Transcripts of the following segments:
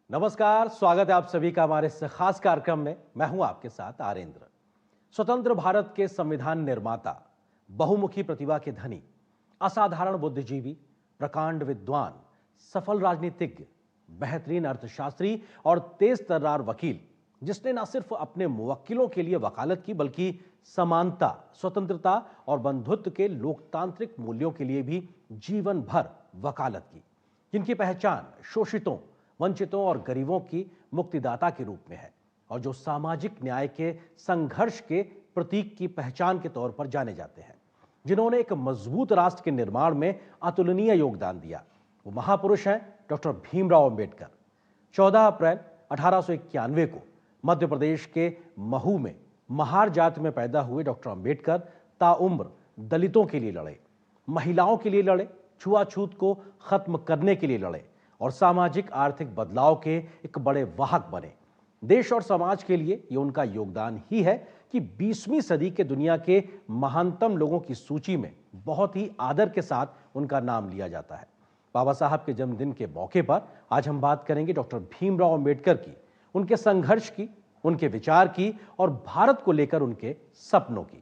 नमस्कार, स्वागत है आप सभी का हमारे इस खास कार्यक्रम में। मैं हूं आपके साथ आरेंद्र। स्वतंत्र भारत के संविधान निर्माता, बहुमुखी प्रतिभा के धनी, असाधारण बुद्धिजीवी, प्रकांड विद्वान, सफल राजनीतिज्ञ, बेहतरीन अर्थशास्त्री और तेज तर्रार वकील, जिसने न सिर्फ अपने मुवक्किलों के लिए वकालत की बल्कि समानता, स्वतंत्रता और बंधुत्व के लोकतांत्रिक मूल्यों के लिए भी जीवन भर वकालत की, जिनकी पहचान शोषितों, वंचितों और गरीबों की मुक्तिदाता के रूप में है और जो सामाजिक न्याय के संघर्ष के प्रतीक की पहचान के तौर पर जाने जाते हैं, जिन्होंने एक मजबूत राष्ट्र के निर्माण में अतुलनीय योगदान दिया। वो महापुरुष हैं डॉक्टर भीमराव अंबेडकर। 14 अप्रैल 1891 को मध्य प्रदेश के महू में महार जाति में पैदा हुए डॉक्टर अंबेडकर ताउम्र दलितों के लिए लड़े, महिलाओं के लिए लड़े, छुआछूत को खत्म करने के लिए लड़े और सामाजिक आर्थिक बदलाव के एक बड़े वाहक बने। देश और समाज के लिए यह उनका योगदान ही है कि 20वीं सदी के दुनिया के महानतम लोगों की सूची में बहुत ही आदर के साथ उनका नाम लिया जाता है। बाबा साहब के जन्मदिन के मौके पर आज हम बात करेंगे डॉक्टर भीमराव अंबेडकर की, उनके संघर्ष की, उनके विचार की और भारत को लेकर उनके सपनों की।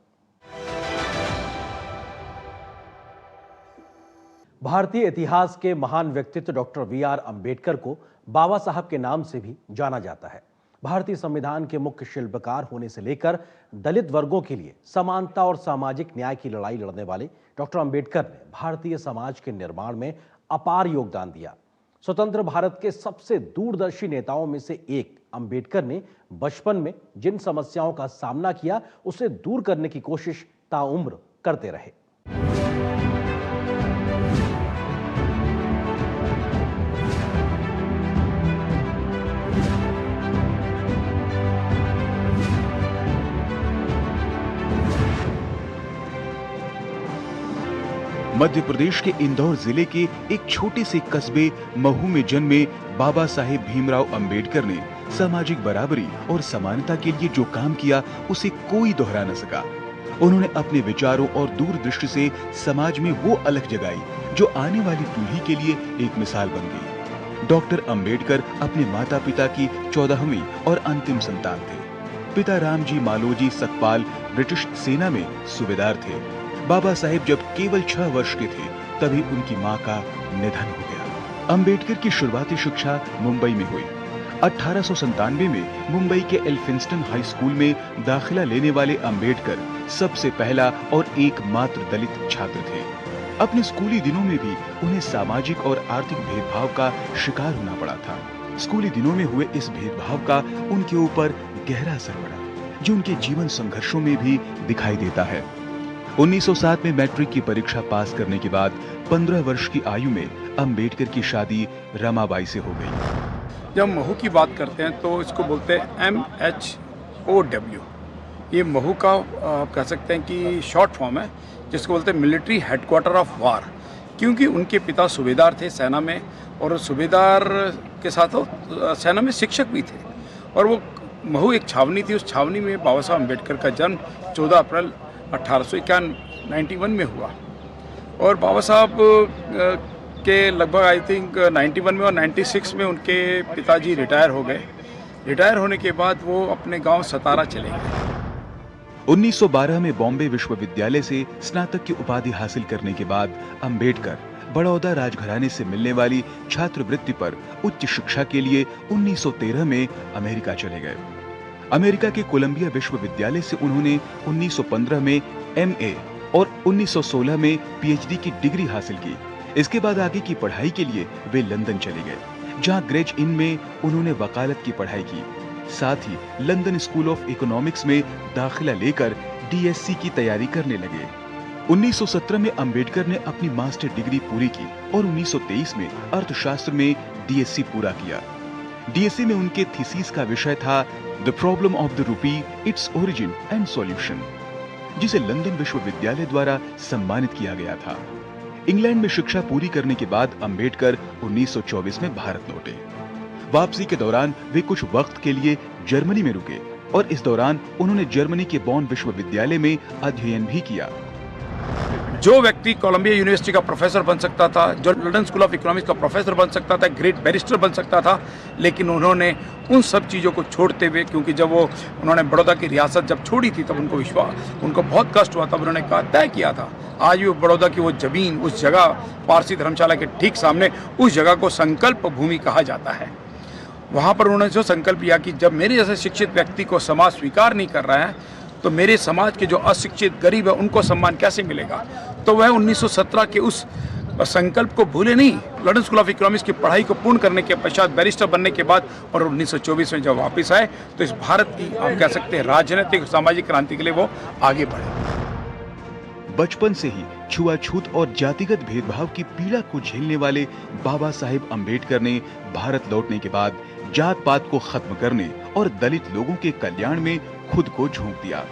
भारतीय इतिहास के महान व्यक्तित्व डॉक्टर वी.आर. अंबेडकर को बाबा साहब के नाम से भी जाना जाता है। भारतीय संविधान के मुख्य शिल्पकार होने से लेकर दलित वर्गों के लिए समानता और सामाजिक न्याय की लड़ाई लड़ने वाले डॉक्टर अंबेडकर ने भारतीय समाज के निर्माण में अपार योगदान दिया। स्वतंत्र भारत के सबसे दूरदर्शी नेताओं में से एक अंबेडकर ने बचपन में जिन समस्याओं का सामना किया, उसे दूर करने की कोशिश ताउम्र करते रहे। मध्य प्रदेश के इंदौर जिले के एक छोटे से कस्बे महू में जन्मे बाबा साहेब भीमराव अंबेडकर ने सामाजिक बराबरी और समानता के लिए जो काम किया उसे कोई दोहरा न सका। उन्होंने अपने विचारों और दूरदृष्टि से समाज में वो अलख जगाई जो आने वाली पीढ़ी के लिए एक मिसाल बन गई। डॉक्टर अंबेडकर अपने माता पिता की 14वीं और अंतिम संतान थे। पिता रामजी मालोजी सकपाल ब्रिटिश सेना में सूबेदार थे। बाबा साहेब जब केवल 6 वर्ष के थे तभी उनकी मां का निधन हो गया। अंबेडकर की शुरुआती शिक्षा मुंबई में हुई। 1897 में मुंबई के एल्फिंस्टन हाई स्कूल में दाखिला लेने वाले अंबेडकर सबसे पहला और एकमात्र दलित छात्र थे। अपने स्कूली दिनों में भी उन्हें सामाजिक और आर्थिक भेदभाव का शिकार होना पड़ा था। स्कूली दिनों में हुए इस भेदभाव का उनके ऊपर गहरा असर पड़ा, जो उनके जीवन संघर्षों में भी दिखाई देता है। 1907 में मैट्रिक की परीक्षा पास करने के बाद 15 वर्ष की आयु में अंबेडकर की शादी रमाबाई से हो गई। जब महू की बात करते हैं तो इसको बोलते हैं MHOW। ये महू का आप कह सकते हैं कि शॉर्ट फॉर्म है, जिसको बोलते हैं मिलिट्री हेडक्वार्टर ऑफ वार, क्योंकि उनके पिता सूबेदार थे सेना में और सूबेदार के साथ वो सेना में शिक्षक भी थे। और वो महू एक छावनी थी, उस छावनी में बाबा साहब अम्बेडकर का जन्म 14 अप्रैल 1891 में हुआ। और बाबा साहब के लगभग आई थिंक 91 में और 96 में उनके पिताजी रिटायर हो गए। रिटायर होने के बाद वो अपने गांव सतारा चले गए। 1912 में बॉम्बे विश्वविद्यालय से स्नातक की उपाधि हासिल करने के बाद अंबेडकर बड़ौदा राजघराने से मिलने वाली छात्रवृत्ति पर उच्च शिक्षा के लिए 1913 में अमेरिका चले गए। अमेरिका के कोलंबिया विश्वविद्यालय से उन्होंने 1915 में MA और 1916 में PhD की डिग्री हासिल की। इसके बाद आगे की पढ़ाई के लिए वे लंदन चले गए, जहां ग्रेज इन में उन्होंने वकालत की पढ़ाई की। साथ ही लंदन स्कूल ऑफ इकोनॉमिक्स में दाखिला लेकर DSc की तैयारी करने लगे। 1917 में अंबेडकर ने अपनी मास्टर डिग्री पूरी की और 1923 में अर्थशास्त्र में DSc पूरा किया। DSc में उनके थीसिस का विषय था the problem of the rupee, its origin and solution, जिसे लंदन विश्वविद्यालय द्वारा सम्मानित किया गया था। इंग्लैंड में शिक्षा पूरी करने के बाद अंबेडकर 1924 में भारत लौटे। वापसी के दौरान वे कुछ वक्त के लिए जर्मनी में रुके और इस दौरान उन्होंने जर्मनी के बॉन विश्वविद्यालय में अध्ययन भी किया। जो व्यक्ति कोलंबिया यूनिवर्सिटी का प्रोफेसर बन सकता था, जो लंदन स्कूल ऑफ इकोनॉमिक्स का प्रोफेसर बन सकता था, ग्रेट बैरिस्टर बन सकता था, लेकिन उन्होंने उन सब चीज़ों को छोड़ते हुए, क्योंकि जब उन्होंने बड़ौदा की रियासत जब छोड़ी थी तब उनको बहुत कष्ट हुआ, तब उन्होंने कहा, तय किया था आज भी बड़ौदा की वो जमीन, उस जगह पारसी धर्मशाला के ठीक सामने, उस जगह को संकल्प भूमि कहा जाता है। वहाँ पर उन्होंने जो संकल्प किया कि जब मेरे जैसे शिक्षित व्यक्ति को समाज स्वीकार नहीं कर रहा है, तो मेरे समाज के जो अशिक्षित गरीब है उनको सम्मान कैसे मिलेगा। तो वह 1917 के उस संकल्प को भूले नहीं। लंदन स्कूल ऑफ इकोनॉमिक्स की पढ़ाई को पूर्ण करने के पश्चात बैरिस्टर बनने के बाद और 1924 में जब वापस आए तो इस भारत की आप कह सकते हैं राजनीतिक और सामाजिक क्रांति के लिए वो आगे बढ़े। बचपन से ही छुआछूत और जातिगत भेदभाव की पीड़ा को झेलने वाले बाबा साहेब अम्बेडकर ने भारत लौटने के बाद जात पात को खत्म करने और दलित लोगों के कल्याण में खुद को झोंक दिया।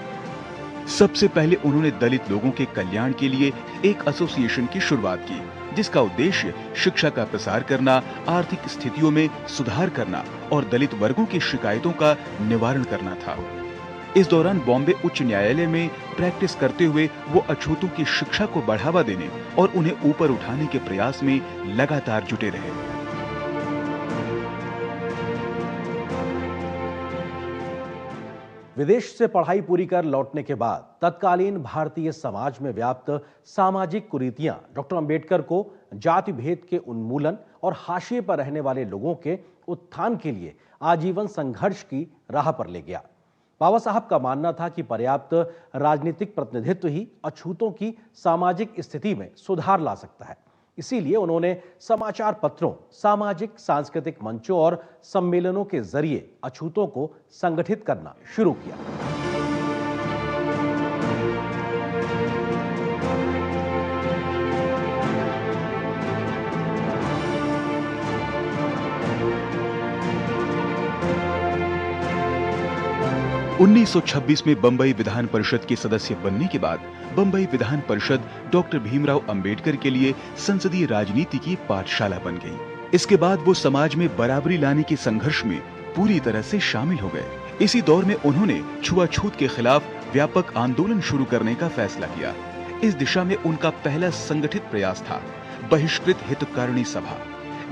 सबसे पहले उन्होंने दलित लोगों के कल्याण के लिए एक एसोसिएशन की शुरुआत की, जिसका उद्देश्य शिक्षा का प्रसार करना, आर्थिक स्थितियों में सुधार करना और दलित वर्गों की शिकायतों का निवारण करना था। इस दौरान बॉम्बे उच्च न्यायालय में प्रैक्टिस करते हुए वो अछूतों की शिक्षा को बढ़ावा देने और उन्हें ऊपर उठाने के प्रयास में लगातार जुटे रहे। विदेश से पढ़ाई पूरी कर लौटने के बाद तत्कालीन भारतीय समाज में व्याप्त सामाजिक कुरीतियां डॉक्टर अंबेडकर को जाति भेद के उन्मूलन और हाशिए पर रहने वाले लोगों के उत्थान के लिए आजीवन संघर्ष की राह पर ले गया। बाबा साहब का मानना था कि पर्याप्त राजनीतिक प्रतिनिधित्व ही अछूतों की सामाजिक स्थिति में सुधार ला सकता है। इसीलिए उन्होंने समाचार पत्रों, सामाजिक सांस्कृतिक मंचों और सम्मेलनों के जरिए अछूतों को संगठित करना शुरू किया। 1926 में बंबई विधान परिषद के सदस्य बनने के बाद बंबई विधान परिषद डॉक्टर भीमराव अंबेडकर के लिए संसदीय राजनीति की पाठशाला बन गई। इसके बाद वो समाज में बराबरी लाने के संघर्ष में पूरी तरह से शामिल हो गए। इसी दौर में उन्होंने छुआछूत के खिलाफ व्यापक आंदोलन शुरू करने का फैसला किया। इस दिशा में उनका पहला संगठित प्रयास था बहिष्कृत हितकारिणी सभा,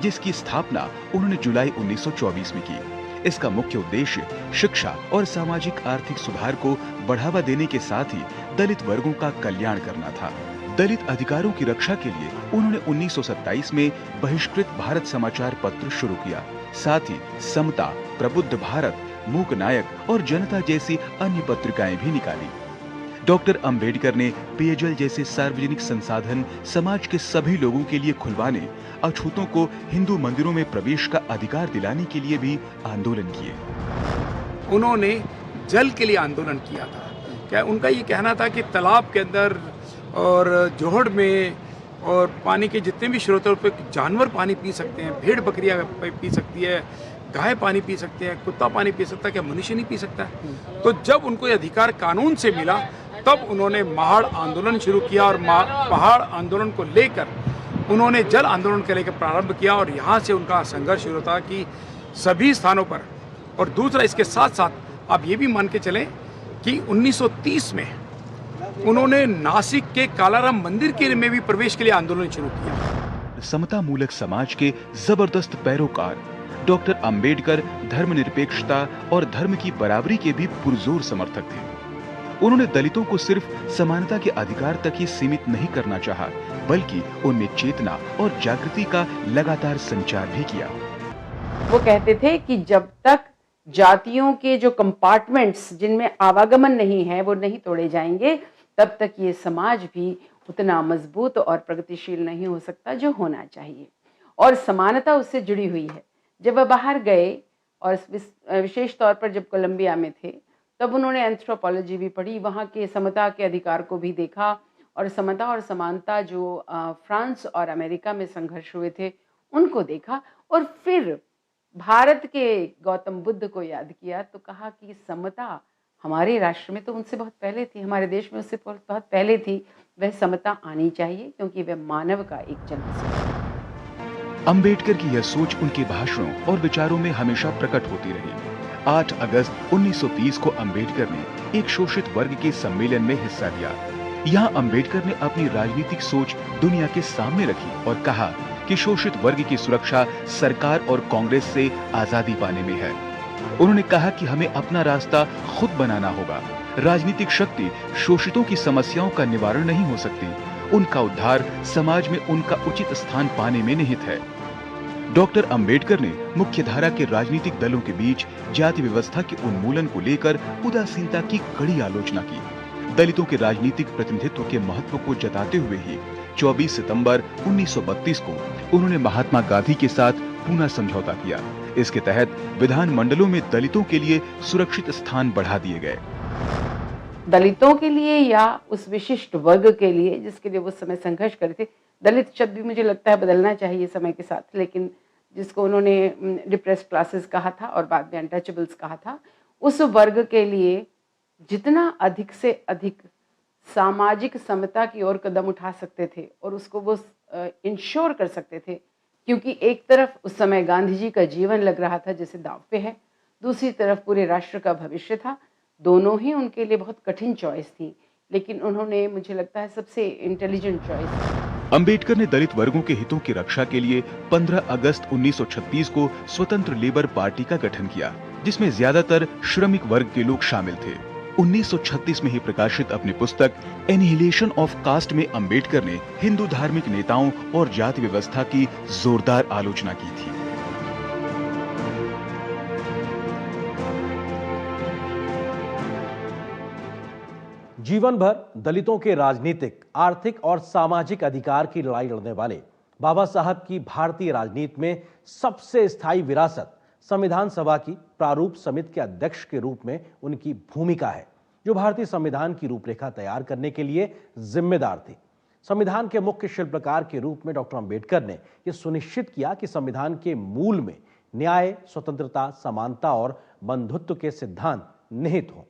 जिसकी स्थापना उन्होंने जुलाई 1924 में की। इसका मुख्य उद्देश्य शिक्षा और सामाजिक आर्थिक सुधार को बढ़ावा देने के साथ ही दलित वर्गों का कल्याण करना था। दलित अधिकारों की रक्षा के लिए उन्होंने 1927 में बहिष्कृत भारत समाचार पत्र शुरू किया। साथ ही समता, प्रबुद्ध भारत, मूक नायक और जनता जैसी अन्य पत्रिकाएं भी निकाली। डॉक्टर अंबेडकर ने पेयजल जैसे सार्वजनिक संसाधन समाज के सभी लोगों के लिए खुलवाने, अछूतों को हिंदू मंदिरों में प्रवेश का अधिकार दिलाने के लिए भी आंदोलन किए। उन्होंने जल के लिए आंदोलन किया था। क्या उनका ये कहना था कि तालाब के अंदर और जोहड़ में और पानी के जितने भी स्रोतों पर जानवर पानी पी सकते हैं, भेड़ बकरियां पी सकती है, गाय पानी पी सकते हैं, कुत्ता पानी पी सकता है, क्या मनुष्य नहीं पी सकता है? तो जब उनको ये अधिकार कानून से मिला तब उन्होंने महाड़ आंदोलन शुरू किया और पहाड़ आंदोलन को लेकर उन्होंने जल आंदोलन के लेकर प्रारंभ किया और यहाँ से उनका संघर्ष शुरू था कि सभी स्थानों पर। और दूसरा इसके साथ साथ आप ये भी मान के चलें कि 1930 में उन्होंने नासिक के कालाराम मंदिर के में भी प्रवेश के लिए आंदोलन शुरू किया। समता मूलक समाज के जबरदस्त पैरोकार डॉक्टर अंबेडकर धर्मनिरपेक्षता और धर्म की बराबरी के भी पुरजोर समर्थक थे। उन्होंने दलितों को सिर्फ समानता के अधिकार तक ही सीमित नहीं करना चाहा, बल्कि उनमें चेतना और जागृति का लगातार संचार भी किया। वो कहते थे कि जब तक जातियों के जो कंपार्टमेंट्स जिनमें आवागमन नहीं है वो नहीं तोड़े जाएंगे, तब तक ये समाज भी उतना मजबूत और प्रगतिशील नहीं हो सकता जो होना चाहिए। और समानता उससे जुड़ी हुई है। जब वह बाहर गए और विशेष तौर पर जब कोलंबिया में थे तब उन्होंने एंथ्रोपोलॉजी भी पढ़ी, वहाँ के समता के अधिकार को भी देखा और समता और समानता जो फ्रांस और अमेरिका में संघर्ष हुए थे उनको देखा। और फिर भारत के गौतम बुद्ध को याद किया तो कहा कि समता हमारे राष्ट्र में तो उनसे बहुत पहले थी, हमारे देश में उससे बहुत पहले थी, वह समता आनी चाहिए क्योंकि वह मानव का एक जन्मसिद्ध है। अंबेडकर की यह सोच उनके भाषणों और विचारों में हमेशा प्रकट होती रही। 8 अगस्त 1930 को अंबेडकर ने एक शोषित वर्ग के सम्मेलन में हिस्सा लिया। यहाँ अंबेडकर ने अपनी राजनीतिक सोच दुनिया के सामने रखी और कहा कि शोषित वर्ग की सुरक्षा सरकार और कांग्रेस से आजादी पाने में है। उन्होंने कहा कि हमें अपना रास्ता खुद बनाना होगा। राजनीतिक शक्ति शोषितों की समस्याओं का निवारण नहीं हो सकती, उनका उद्धार समाज में उनका उचित स्थान पाने में निहित है। डॉक्टर अंबेडकर ने मुख्यधारा के राजनीतिक दलों के बीच जाति व्यवस्था के उन्मूलन को लेकर उदासीनता की कड़ी आलोचना की। दलितों के राजनीतिक प्रतिनिधित्व के महत्व को जताते हुए ही 24 सितंबर 1932 को उन्होंने महात्मा गांधी के साथ पूना समझौता किया। इसके तहत विधान मंडलों में दलितों के लिए सुरक्षित स्थान बढ़ा दिए गए। दलितों के लिए या उस विशिष्ट वर्ग के लिए जिसके लिए वो समय संघर्ष करे थे, दलित शब्द भी मुझे लगता है बदलना चाहिए समय के साथ, लेकिन जिसको उन्होंने डिप्रेस्ड क्लासेस कहा था और बाद में अनटचेबल्स कहा था, उस वर्ग के लिए जितना अधिक से अधिक सामाजिक समता की ओर कदम उठा सकते थे और उसको वो इंश्योर कर सकते थे, क्योंकि एक तरफ उस समय गांधी जी का जीवन लग रहा था जैसे दांव पे है, दूसरी तरफ पूरे राष्ट्र का भविष्य था। दोनों ही उनके लिए बहुत कठिन चॉइस थी, लेकिन उन्होंने, मुझे लगता है, सबसे इंटेलिजेंट चॉइस की। अंबेडकर ने दलित वर्गों के हितों की रक्षा के लिए 15 अगस्त 1936 को स्वतंत्र लेबर पार्टी का गठन किया, जिसमें ज्यादातर श्रमिक वर्ग के लोग शामिल थे। 1936 में ही प्रकाशित अपनी पुस्तक एनिहिलेशन ऑफ कास्ट में अंबेडकर ने हिंदू धार्मिक नेताओं और जाति व्यवस्था की जोरदार आलोचना की थी। जीवन भर दलितों के राजनीतिक, आर्थिक और सामाजिक अधिकार की लड़ाई लड़ने वाले बाबा साहब की भारतीय राजनीति में सबसे स्थायी विरासत संविधान सभा की प्रारूप समिति के अध्यक्ष के रूप में उनकी भूमिका है, जो भारतीय संविधान की रूपरेखा तैयार करने के लिए जिम्मेदार थी। संविधान के मुख्य शिल्पकार के रूप में डॉक्टर अंबेडकर ने यह सुनिश्चित किया कि संविधान के मूल में न्याय, स्वतंत्रता, समानता और बंधुत्व के सिद्धांत निहित हों।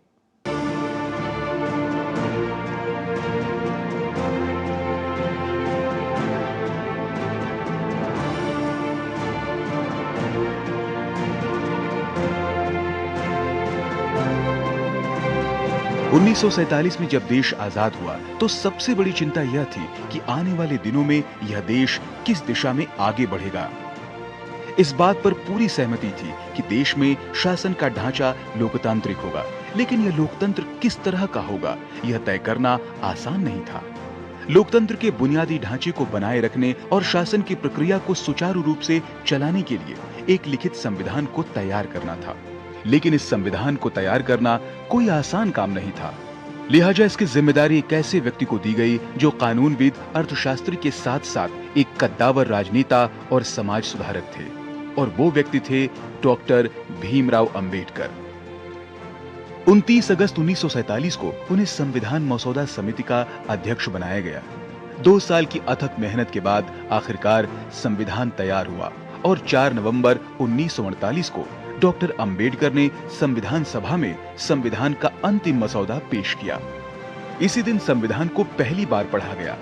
उन्नीस में जब देश आजाद हुआ तो सबसे बड़ी चिंता यह थी कि आने वाले दिनों में यह देश किस दिशा में आगे बढ़ेगा। इस बात पर पूरी सहमति थी कि देश में शासन का ढांचा लोकतांत्रिक होगा, लेकिन यह लोकतंत्र किस तरह का होगा, यह तय करना आसान नहीं था। लोकतंत्र के बुनियादी ढांचे को बनाए रखने और शासन की प्रक्रिया को सुचारू रूप से चलाने के लिए एक लिखित संविधान को तैयार करना था, लेकिन इस संविधान को तैयार करना कोई आसान काम नहीं था। लिहाजा इसकी जिम्मेदारी एक ऐसे व्यक्ति को दी गई जो कानूनविद, अर्थशास्त्री के साथ साथ एक कद्दावर राजनेता और समाज सुधारक थे, और वो व्यक्ति थे डॉक्टर भीमराव अंबेडकर। 29 अगस्त 1947 को उन्हें संविधान मसौदा समिति का अध्यक्ष बनाया गया। 2 साल की अथक मेहनत के बाद आखिरकार संविधान तैयार हुआ और 4 नवंबर 1948 को डॉक्टर अंबेडकर ने संविधान सभा में संविधान का अंतिम मसौदा पेश किया। इसी दिन संविधान को पहली बार पढ़ा गया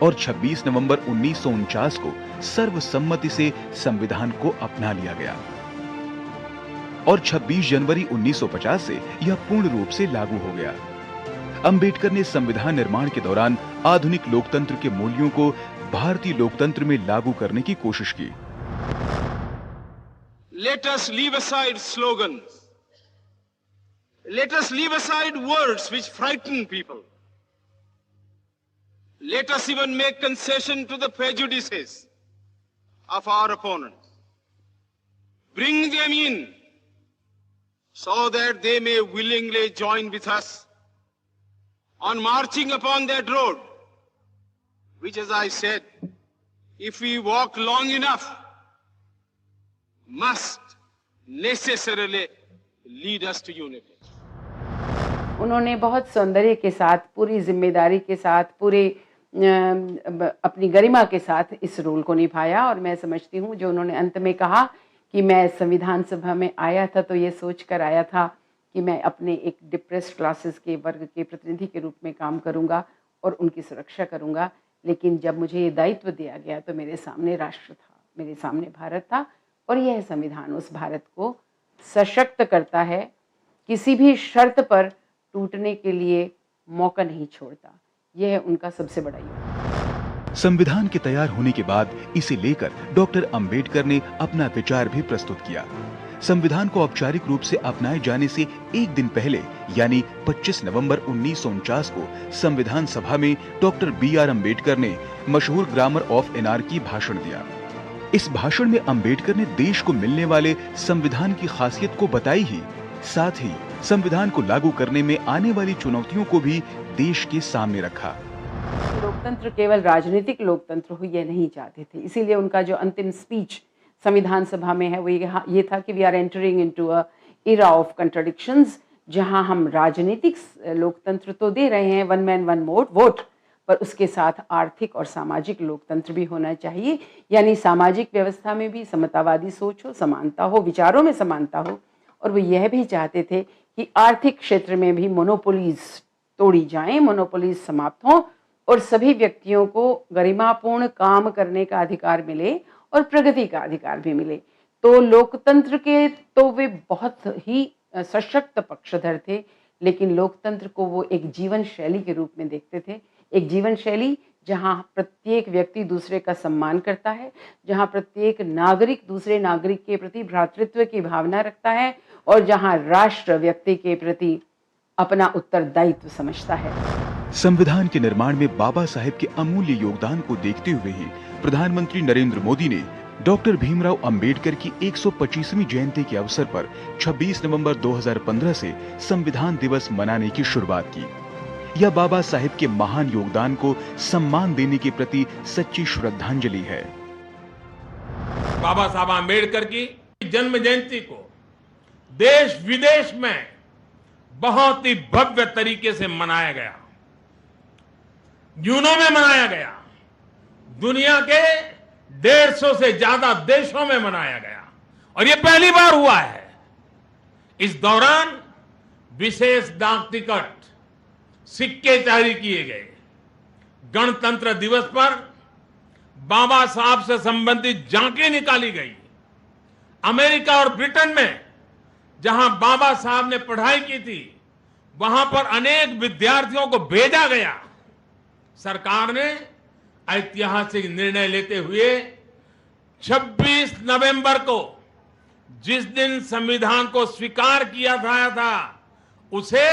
और 26 नवंबर 1949 को सर्वसम्मति से संविधान को अपना लिया गया और 26 जनवरी 1950 से यह पूर्ण रूप से लागू हो गया। अंबेडकर ने संविधान निर्माण के दौरान आधुनिक लोकतंत्र के मूल्यों को भारतीय लोकतंत्र में लागू करने की कोशिश की। Let us leave aside slogans. Let us leave aside words which frighten people. Let us even make concession to the prejudices of our opponents. Bring them in so that they may willingly join with us on marching upon that road, which, as I said, if we walk long enough, must necessarily lead us to unity. उन्होंने बहुत सौंदर्य के साथ, पूरी जिम्मेदारी के साथ, पूरे अपनी गरिमा के साथ इस रोल को निभाया। और मैं समझती हूँ जो उन्होंने अंत में कहा कि मैं संविधान सभा में आया था तो ये सोच कर आया था कि मैं अपने एक डिप्रेस्ड क्लासेस के वर्ग के प्रतिनिधि के रूप में काम करूँगा और उनकी सुरक्षा करूँगा, लेकिन जब मुझे ये दायित्व दिया गया तो मेरे सामने राष्ट्र था, मेरे सामने भारत था, और यह संविधान उस भारत को सशक्त करता है, किसी भी शर्त पर टूटने के लिए मौका नहीं छोड़ता। यह है उनका सबसे बड़ा योगदान। संविधान के तैयार होने के बाद इसे लेकर डॉक्टर अंबेडकर ने अपना विचार भी प्रस्तुत किया। संविधान को औपचारिक रूप से अपनाए जाने से एक दिन पहले यानी 25 नवंबर 1949 को संविधान सभा में डॉक्टर बी.आर. अंबेडकर ने मशहूर ग्रामर ऑफ एनार्की भाषण दिया। इस भाषण में अंबेडकर ने देश को मिलने वाले संविधान की खासियत को बताई ही साथ ही संविधान को लागू करने में आने वाली चुनौतियों को भी देश के सामने रखा। लोकतंत्र केवल राजनीतिक लोकतंत्र हो यह नहीं चाहते थे, इसीलिए उनका जो अंतिम स्पीच संविधान सभा में है वो ये था कि we are entering into a era of contradictions, जहां हम राजनीतिक लोकतंत्र तो दे रहे हैं, वन मैन वन वोट, पर उसके साथ आर्थिक और सामाजिक लोकतंत्र भी होना चाहिए। यानी सामाजिक व्यवस्था में भी समतावादी सोच हो, समानता हो, विचारों में समानता हो, और वो यह भी चाहते थे कि आर्थिक क्षेत्र में भी मोनोपोलीज तोड़ी जाएं, मोनोपोलीज समाप्त हों और सभी व्यक्तियों को गरिमापूर्ण काम करने का अधिकार मिले और प्रगति का अधिकार भी मिले। तो लोकतंत्र के तो वे बहुत ही सशक्त पक्षधर थे, लेकिन लोकतंत्र को वो एक जीवन शैली के रूप में देखते थे। एक जीवन शैली जहां प्रत्येक व्यक्ति दूसरे का सम्मान करता है, जहां प्रत्येक नागरिक दूसरे नागरिक के प्रति भ्रातृत्व की भावना रखता है और जहां राष्ट्र व्यक्ति के प्रति अपना उत्तरदायित्व समझता है। संविधान के निर्माण में बाबा साहेब के अमूल्य योगदान को देखते हुए ही प्रधानमंत्री नरेंद्र मोदी ने डॉक्टर भीमराव अंबेडकर की 125वीं जयंती के अवसर पर 26 नवंबर 2015 से संविधान दिवस मनाने की शुरुआत की। यह बाबा साहेब के महान योगदान को सम्मान देने के प्रति सच्ची श्रद्धांजलि है। बाबा साहब अंबेडकर की जन्म जयंती को देश विदेश में बहुत ही भव्य तरीके से मनाया गया, यूनों में मनाया गया, दुनिया के 150 से ज्यादा देशों में मनाया गया और यह पहली बार हुआ है। इस दौरान विशेष डाक टिकट, सिक्के जारी किए गए। गणतंत्र दिवस पर बाबा साहब से संबंधित झांकी निकाली गई। अमेरिका और ब्रिटेन में जहां बाबा साहब ने पढ़ाई की थी, वहां पर अनेक विद्यार्थियों को भेजा गया। सरकार ने ऐतिहासिक निर्णय लेते हुए 26 नवंबर को, जिस दिन संविधान को स्वीकार किया गया था, उसे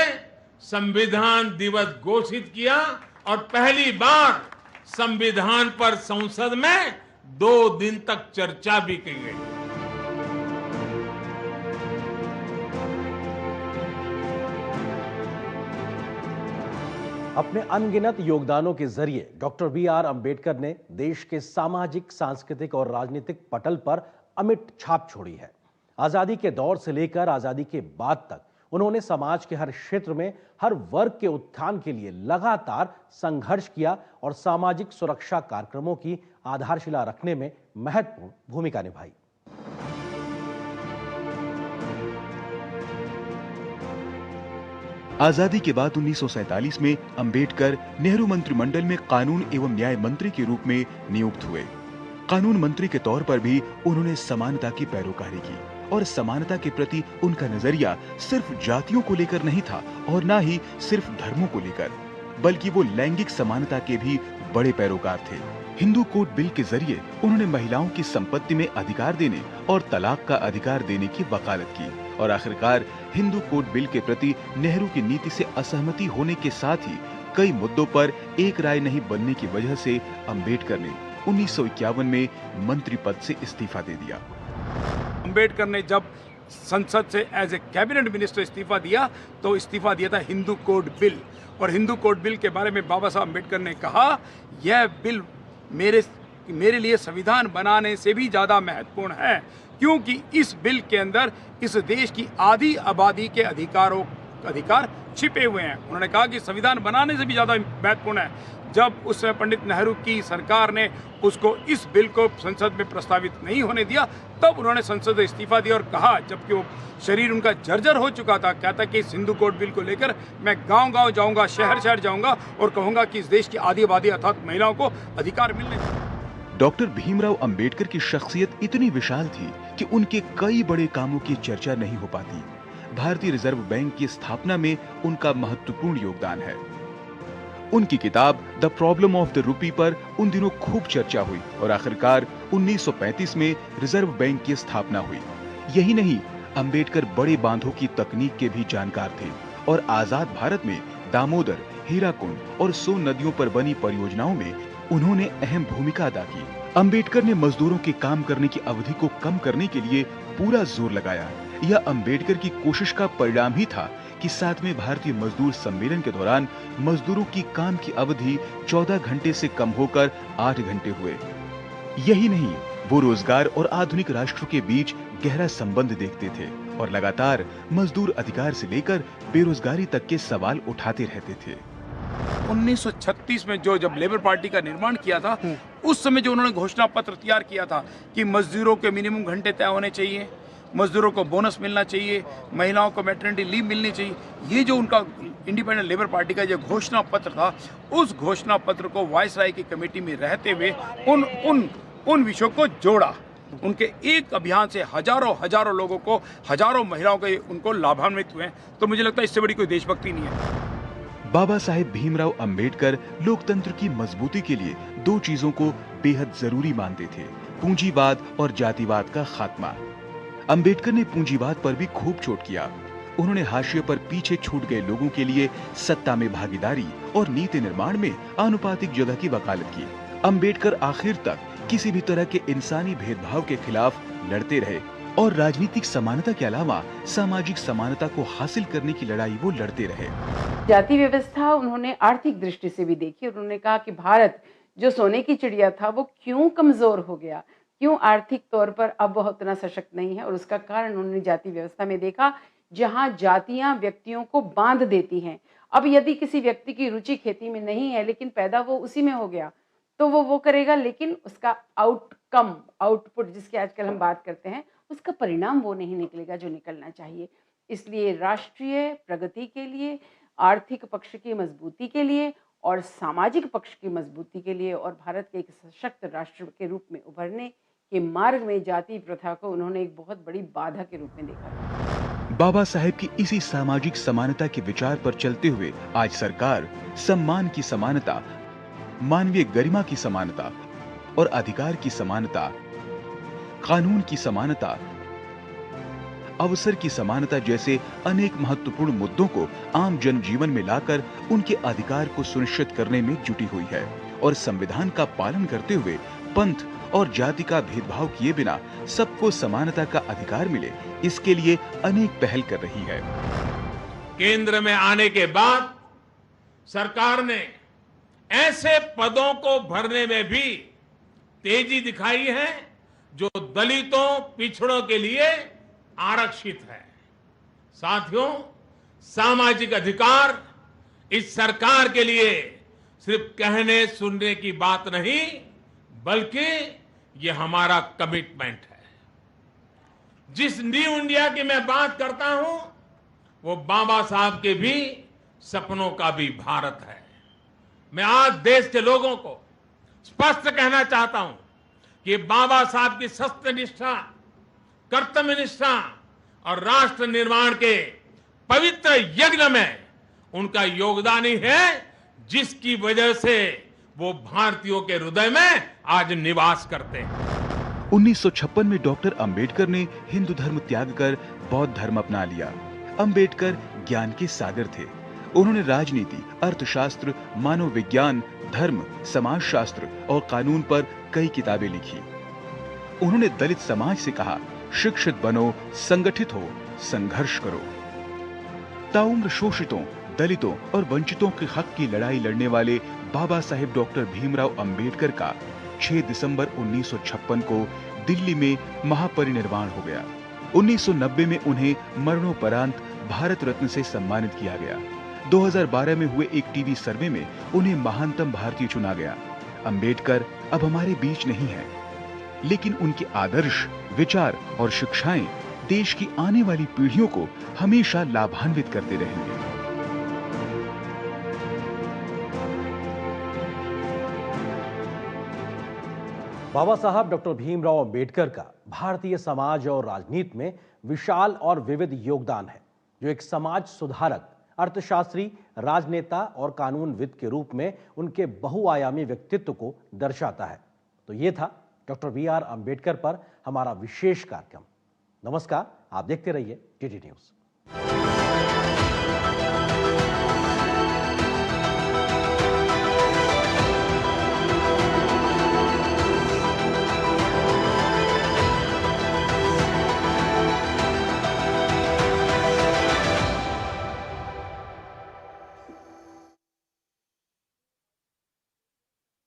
संविधान दिवस घोषित किया और पहली बार संविधान पर संसद में 2 दिन तक चर्चा भी की गई। अपने अनगिनत योगदानों के जरिए डॉक्टर बी.आर. अंबेडकर ने देश के सामाजिक, सांस्कृतिक और राजनीतिक पटल पर अमिट छाप छोड़ी है। आजादी के दौर से लेकर आजादी के बाद तक उन्होंने समाज के हर क्षेत्र में हर वर्ग के उत्थान के लिए लगातार संघर्ष किया और सामाजिक सुरक्षा कार्यक्रमों की आधारशिला रखने में महत्वपूर्ण भूमिका निभाई। आजादी के बाद 1947 में अंबेडकर नेहरू मंत्रिमंडल में कानून एवं न्याय मंत्री के रूप में नियुक्त हुए। कानून मंत्री के तौर पर भी उन्होंने समानता की पैरोकारी की और समानता के प्रति उनका नजरिया सिर्फ जातियों को लेकर नहीं था और ना ही सिर्फ धर्मों को लेकर, बल्कि वो लैंगिक समानता के भी बड़े पैरोकार थे। हिंदू कोड बिल के जरिए उन्होंने महिलाओं की संपत्ति में अधिकार देने और तलाक का अधिकार देने की वकालत की और आखिरकार हिंदू कोड बिल के प्रति नेहरू की नीति से असहमति होने के साथ ही कई मुद्दों पर एक राय नहीं बनने की वजह से अंबेडकर ने 1951 में मंत्री पद से इस्तीफा दे दिया। अंबेडकर ने जब संसद से एज ए कैबिनेट मिनिस्टर इस्तीफा दिया तो इस्तीफा दिया था हिंदू कोड बिल, और हिंदू कोड बिल के बारे में बाबा साहब अंबेडकर ने कहा, यह बिल मेरे लिए संविधान बनाने से भी ज़्यादा महत्वपूर्ण है, क्योंकि इस बिल के अंदर इस देश की आधी आबादी के अधिकार छिपे हुए हैं। उन्होंने कहा कि संविधान बनाने से भी ज़्यादा महत्वपूर्ण है। जब उस समय पंडित नेहरू की सरकार ने उसको, इस बिल को संसद में प्रस्तावित नहीं होने दिया, तब उन्होंने संसद से इस्तीफा दिया और कहा, जबकि वो शरीर उनका जर्जर हो चुका था, कहता कि इस हिंदू कोड बिल को लेकर मैं गांव-गांव जाऊंगा, शहर-शहर जाऊंगा और कहूंगा कि इस देश की आधी आबादी अर्थात महिलाओं को अधिकार मिलने चाहिए। डॉक्टर भीमराव अंबेडकर की शख्सियत इतनी विशाल थी कि उनके कई बड़े कामों की चर्चा नहीं हो पाती। भारतीय रिजर्व बैंक की स्थापना में उनका महत्वपूर्ण योगदान है। उनकी किताब the problem of the rupee पर उन दिनों खूब चर्चा हुई और आखिरकार 1935 में रिजर्व बैंक की स्थापना हुई। यही नहीं, अंबेडकर बड़े बांधों की तकनीक के भी जानकार थे और आजाद भारत में दामोदर, हीराकुंड और सोन नदियों पर बनी परियोजनाओं में उन्होंने अहम भूमिका अदा की। अंबेडकर ने मजदूरों के काम करने की अवधि को कम करने के लिए पूरा जोर लगाया। यह अंबेडकर की कोशिश का परिणाम ही था कि 7वें भारतीय मजदूर सम्मेलन के दौरान मजदूरों की काम की अवधि 14 घंटे से कम होकर 8 घंटे हुए। यही नहीं, वो रोजगार और आधुनिक राष्ट्र के बीच गहरा संबंध देखते थे और लगातार मजदूर अधिकार से लेकर बेरोजगारी तक के सवाल उठाते रहते थे। 1936 में जब लेबर पार्टी का निर्माण किया था, उस समय जो उन्होंने घोषणा पत्र तैयार किया था कि मजदूरों के मिनिमम घंटे तय होने चाहिए, मजदूरों को बोनस मिलना चाहिए, महिलाओं को मैटरनिटी लीव मिलनी चाहिए, ये जो उनका इंडिपेंडेंट लेबर पार्टी का जो घोषणा पत्र था, उस घोषणा पत्र को वायसराय की कमेटी में रहते हुए उन विषयों को जोड़ा। उनके एक अभियान से हजारों लोगों को, हजारों महिलाओं के उनको लाभान्वित हुए। तो मुझे लगता है इससे बड़ी कोई देशभक्ति नहीं है। बाबा साहेब भीमराव अंबेडकर लोकतंत्र की मजबूती के लिए 2 चीजों को बेहद जरूरी मानते थे, पूंजीवाद और जातिवाद का खात्मा। अंबेडकर ने पूंजीवाद पर भी खूब चोट किया। उन्होंने हाशिए पर पीछे छूट गए लोगों के लिए सत्ता में भागीदारी और नीति निर्माण में आनुपातिक जगह की वकालत की। अंबेडकर आखिर तक किसी भी तरह के इंसानी भेदभाव के खिलाफ लड़ते रहे और राजनीतिक समानता के अलावा सामाजिक समानता को हासिल करने की लड़ाई वो लड़ते रहे। जाति व्यवस्था उन्होंने आर्थिक दृष्टि से भी देखी। उन्होंने कहा कि भारत जो सोने की चिड़िया था वो क्यों कमजोर हो गया, क्यों आर्थिक तौर पर अब वह उतना सशक्त नहीं है। और उसका कारण उन्होंने जाति व्यवस्था में देखा, जहां जातियां व्यक्तियों को बांध देती हैं। अब यदि किसी व्यक्ति की रुचि खेती में नहीं है लेकिन पैदा वो उसी में हो गया, तो वो करेगा, लेकिन उसका आउटकम, आउटपुट जिसकी आजकल हम बात करते हैं, उसका परिणाम वो नहीं निकलेगा जो निकलना चाहिए। इसलिए राष्ट्रीय प्रगति के लिए, आर्थिक पक्ष की मजबूती के लिए और सामाजिक पक्ष की मजबूती के लिए और भारत के एक सशक्त राष्ट्र के रूप में उभरने के मार्ग में जाति प्रथा को उन्होंने एक बहुत बड़ी बाधा के रूप में देखा। बाबा साहेब की इसी सामाजिक समानता के विचार पर चलते हुए आज सरकार सम्मान की समानता, मानवीय गरिमा की समानता और अधिकार की समानता, कानून की समानता, अवसर की समानता जैसे अनेक महत्वपूर्ण मुद्दों को आम जनजीवन में लाकर उनके अधिकार को सुनिश्चित करने में जुटी हुई है और संविधान का पालन करते हुए पंथ और जाति का भेदभाव किए बिना सबको समानता का अधिकार मिले, इसके लिए अनेक पहल कर रही है। केंद्र में आने के बाद सरकार ने ऐसे पदों को भरने में भी तेजी दिखाई है जो दलितों, पिछड़ों के लिए आरक्षित है। साथियों, सामाजिक अधिकार इस सरकार के लिए सिर्फ कहने सुनने की बात नहीं, बल्कि ये हमारा कमिटमेंट है। जिस न्यू इंडिया की मैं बात करता हूं, वो बाबा साहब के भी सपनों का भी भारत है। मैं आज देश के लोगों को स्पष्ट कहना चाहता हूं कि बाबा साहब की सत्यनिष्ठा, कर्तव्य निष्ठा और राष्ट्र निर्माण के पवित्र यज्ञ में उनका योगदान ही है जिसकी वजह से वो भारतीयों के हृदय में आज निवास करते हैं। 1956 में डॉक्टर अंबेडकर ने हिंदू धर्म त्याग कर बौद्ध धर्म अपना लिया। अंबेडकर ज्ञान के सागर थे। उन्होंने राजनीति, अर्थशास्त्र, मानव विज्ञान, धर्म, समाजशास्त्र और कानून पर कई किताबें लिखी। उन्होंने दलित समाज से कहा, शिक्षित बनो, संगठित हो, संघर्ष करो। ताउम्र शोषितों, दलितों और वंचितों के हक की लड़ाई लड़ने वाले बाबा साहेब डॉक्टर भीमराव अंबेडकर का 6 दिसंबर 1956 को दिल्ली में महापरिनिर्वाण हो गया। 1990 में उन्हें मरणोपरांत भारत रत्न से सम्मानित किया गया। 2012 में हुए एक टीवी सर्वे में उन्हें महानतम भारतीय चुना गया। अंबेडकर अब हमारे बीच नहीं है, लेकिन उनके आदर्श, विचार और शिक्षाएं देश की आने वाली पीढ़ियों को हमेशा लाभान्वित करते रहेंगे। बाबा साहब डॉक्टर भीमराव अंबेडकर का भारतीय समाज और राजनीति में विशाल और विविध योगदान है, जो एक समाज सुधारक, अर्थशास्त्री, राजनेता और कानूनविद के रूप में उनके बहुआयामी व्यक्तित्व को दर्शाता है। तो ये था डॉक्टर बी.आर. अंबेडकर पर हमारा विशेष कार्यक्रम। नमस्कार, आप देखते रहिए टीटी न्यूज।